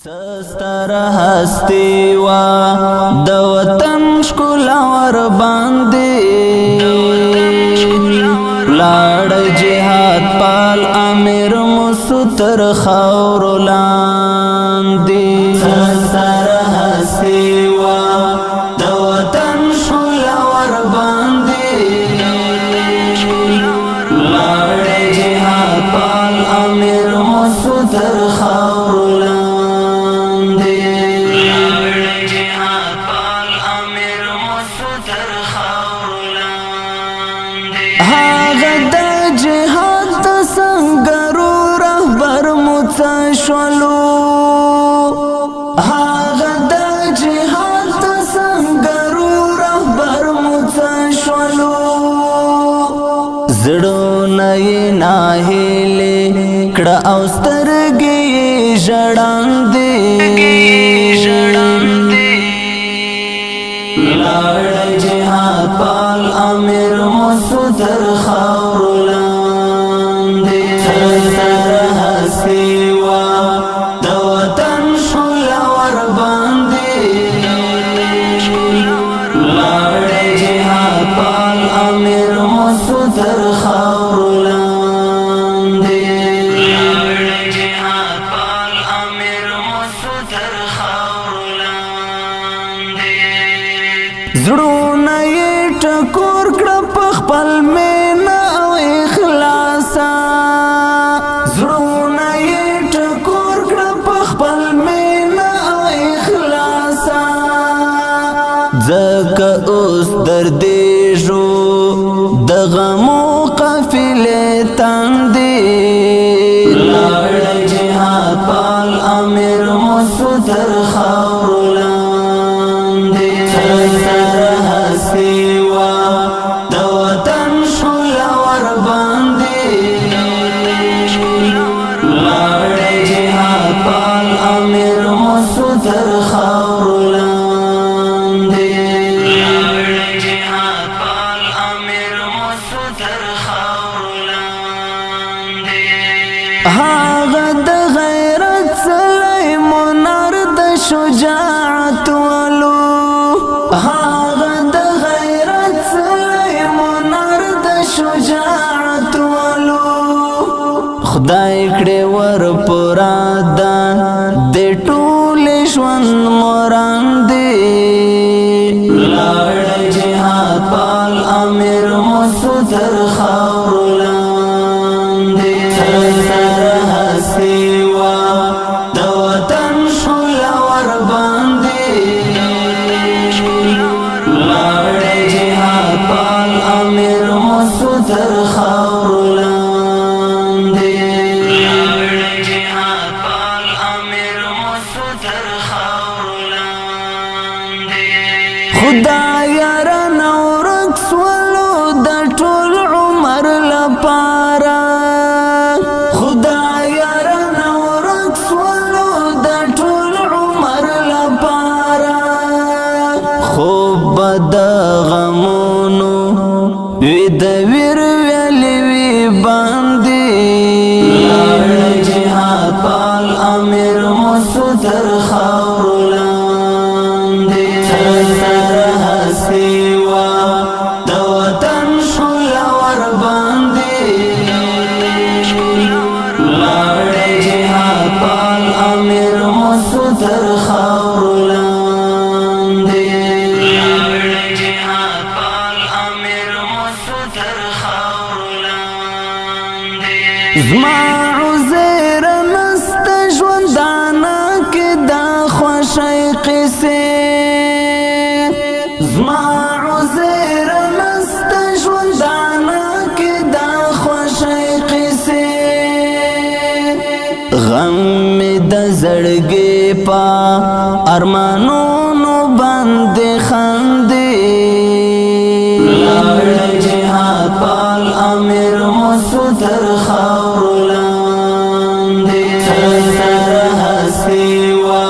ستر هستی وا د وطن ښکلا ور باندې لاړ جهاد پال امیر مستر خاور لاندې ستر هستی وا د وطن ښکلا ور باندې لاړ جهاد پال امیر مستر خاور شولو هاغه د جهاد څنګه رهبر موڅ شولو زړونه یې ناهیلې کړه او سترګې ژړاندې لاړ جهاد پال امیر مستر خاور لاندې زړونه یې ټکور کړه په خپل مینا او اخلاصا زړونه یې ټکور کړه په خپل مینا او اخلاصا ځکه اوس دردېږو د غمو قافلې تاندې لاړ جهاد پال امیر مستر خاور هاغه د غیرت سلیمونر د شجاعت ولو هاغه د غیرت سلیمونر د شجاعت ولو خدای کړه ور پرادا د ټول ژوند مراندې لاړ جهاد پال امیر مستر خاور خدای را نورک سولو د ټول عمر لپاره خدای را نورک سولو د ټول عمر لپاره خوب د غمونو وی د ویر ویلې وی باندې لاړ جهاد پال امیر مستر خاور زما عزیر نست ژوندانه کې دا خوشی قصې زما عزیر نست ژوندانه کې دا خوشی قصې غم می د زړګي پا ارمانونو باندې خاندې لاړ جهاد پال امیر مستر خاور لاندې ستر هستی وا